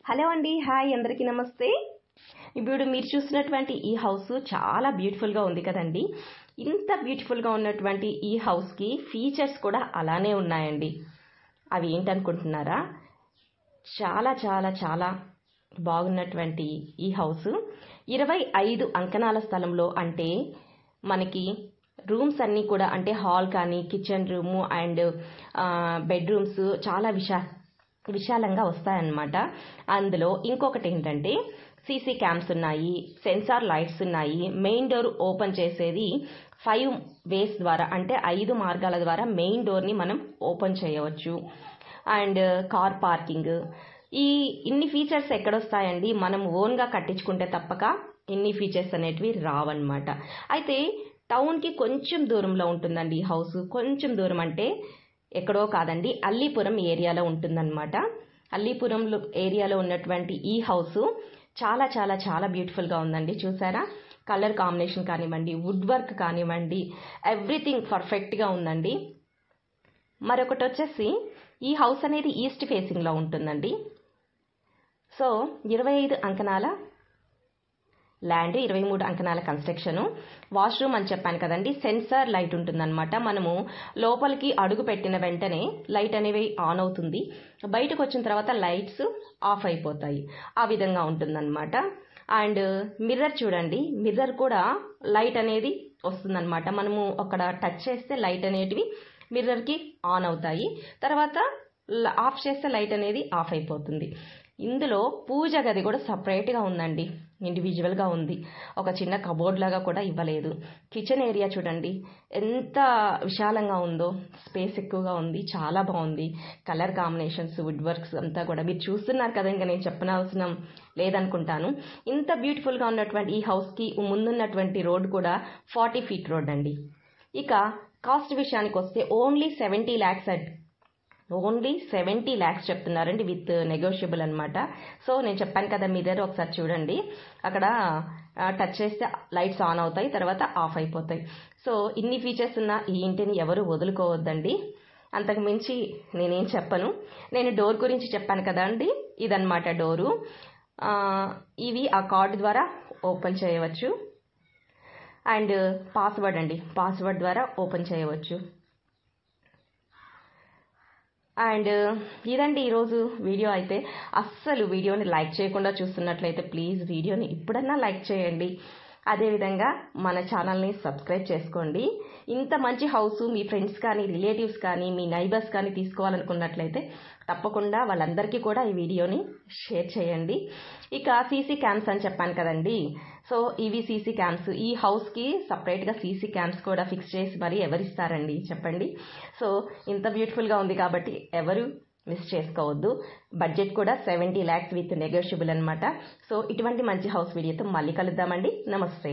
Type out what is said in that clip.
Hello అండి, hi అందరికీ నమస్తే. ఇప్పుడు మీరు చూస్తున్నటువంటి ఈ హౌస్ చాలా బ్యూటిఫుల్గా ఉంది కదండి. ఇంత బ్యూటిఫుల్గా ఉన్నటువంటి ఈ హౌస్కి ఫీచర్స్ కూడా అలానే ఉన్నాయండి. అవి ఏంటనుకుంటున్నారా? చాలా చాలా చాలా బాగున్నటువంటి ఈ హౌస్ 25 అంకణాల స్థలంలో, అంటే మనకి రూమ్స్ అన్నీ కూడా, అంటే హాల్ కానీ కిచెన్ రూము అండ్ బెడ్రూమ్స్ చాలా విశాలంగా వస్తాయన్నమాట. అందులో ఇంకొకటి ఏంటంటే సీసీ క్యామ్స్ ఉన్నాయి, సెన్సార్ లైట్స్ ఉన్నాయి. మెయిన్ డోర్ ఓపెన్ చేసేది 5 వేస్ ద్వారా, అంటే 5 మార్గాల ద్వారా మెయిన్ డోర్ని మనం ఓపెన్ చేయవచ్చు. And car parking. ఇన్ని ఫీచర్స్ ఎక్కడొస్తాయండి? మనం ఓన్గా కట్టించుకుంటే తప్పక ఇన్ని ఫీచర్స్ అనేటివి రావన్నమాట. అయితే టౌన్కి కొంచెం దూరంలో ఉంటుందండి ఈ హౌస్. కొంచెం దూరం అంటే ఎక్కడో కాదండి, అల్లీపురం ఏరియాలో ఉంటుందన్నమాట. అల్లీపురం ఏరియాలో ఉన్నటువంటి ఈ హౌస్ చాలా చాలా చాలా బ్యూటిఫుల్గా ఉందండి. చూసారా? కలర్ కాంబినేషన్ కానివ్వండి, వుడ్ వర్క్ కానివ్వండి, ఎవ్రీథింగ్ పర్ఫెక్ట్గా ఉందండి. మరొకటి వచ్చేసి ఈ హౌస్ అనేది ఈస్ట్ ఫేసింగ్లో ఉంటుందండి. సో 25 అంకణాల ల్యాండ్, 23 అంకణాల కన్స్ట్రక్షను. వాష్రూమ్ అని చెప్పాను కదండి, సెన్సార్ లైట్ ఉంటుందన్నమాట. మనము లోపలికి అడుగు పెట్టిన వెంటనే లైట్ అనేవి ఆన్ అవుతుంది, బయటకు వచ్చిన తర్వాత లైట్స్ ఆఫ్ అయిపోతాయి. ఆ విధంగా ఉంటుందన్నమాట. అండ్ మిర్రర్ చూడండి, మిర్రర్ కూడా లైట్ అనేది వస్తుందన్నమాట. మనము అక్కడ టచ్ చేస్తే లైట్ అనేటివి మిర్రర్కి ఆన్ అవుతాయి, తర్వాత ఆఫ్ చేస్తే లైట్ అనేది ఆఫ్ అయిపోతుంది. ఇందులో పూజ గది కూడా సపరేట్గా ఉందండి, ఇండివిజువల్గా ఉంది. ఒక చిన్న కబోర్డ్ లాగా కూడా ఇవ్వలేదు. కిచెన్ ఏరియా చూడండి ఎంత విశాలంగా ఉందో, స్పేస్ ఎక్కువగా ఉంది, చాలా బాగుంది. కలర్ కాంబినేషన్స్, వుడ్ వర్క్స్ అంతా కూడా మీరు చూస్తున్నారు కదా, ఇంకా నేను చెప్పనవసరం లేదనుకుంటాను. ఇంత బ్యూటిఫుల్గా ఉన్నటువంటి ఈ హౌస్కి ముందున్నటువంటి రోడ్ కూడా 40 ఫీట్ రోడ్ అండి. ఇక కాస్ట్ విషయానికి వస్తే ఓన్లీ 70 ల్యాక్స్ ఓన్లీ 70 ల్యాక్స్ చెప్తున్నారండి, విత్ నెగోషియబుల్ అనమాట. సో నేను చెప్పాను కదా, మిర్రర్ ఒకసారి చూడండి, అక్కడ టచ్ చేస్తే లైట్స్ ఆన్ అవుతాయి, తర్వాత ఆఫ్ అయిపోతాయి. సో ఇన్ని ఫీచర్స్ ఉన్న ఈ ఇంటిని ఎవరు వదులుకోవద్దండి. అంతకు మించి నేనేం చెప్పను. నేను డోర్ గురించి చెప్పాను కదా అండి, ఇదన్నమాట డోరు. ఇవి ఆ కార్డు ద్వారా ఓపెన్ చేయవచ్చు. అండ్ పాస్వర్డ్ అండి, పాస్వర్డ్ ద్వారా ఓపెన్ చేయవచ్చు. అండ్ ఇదండి ఈరోజు వీడియో. అయితే అస్సలు వీడియోని లైక్ చేయకుండా చూస్తున్నట్లయితే ప్లీజ్ వీడియోని ఇప్పుడన్నా లైక్ చేయండి. అదేవిధంగా మన ఛానల్ని సబ్స్క్రైబ్ చేసుకోండి. ఇంత మంచి హౌస్ మీ ఫ్రెండ్స్ కానీ, రిలేటివ్స్ కానీ, మీ నైబర్స్ కానీ తీసుకోవాలనుకున్నట్లయితే తప్పకుండా వాళ్ళందరికీ కూడా ఈ వీడియోని షేర్ చేయండి. ఇక సీసీ క్యామ్స్ అని చెప్పాను కదండి, సో ఇవి సీసీ క్యామ్స్. ఈ హౌస్కి సపరేట్గా సీసీ క్యామ్స్ కూడా ఫిక్స్ చేసి మరి ఎవరిస్తారండి చెప్పండి? సో ఇంత బ్యూటిఫుల్గా ఉంది కాబట్టి ఎవరు మిస్ చేసుకోవద్దు. బడ్జెట్ కూడా 70 ల్యాక్స్ విత్ నెగోషియబుల్ అనమాట. సో ఇటువంటి మంచి హౌస్ వీడియోతో మళ్ళీ కలుద్దామండి. నమస్తే.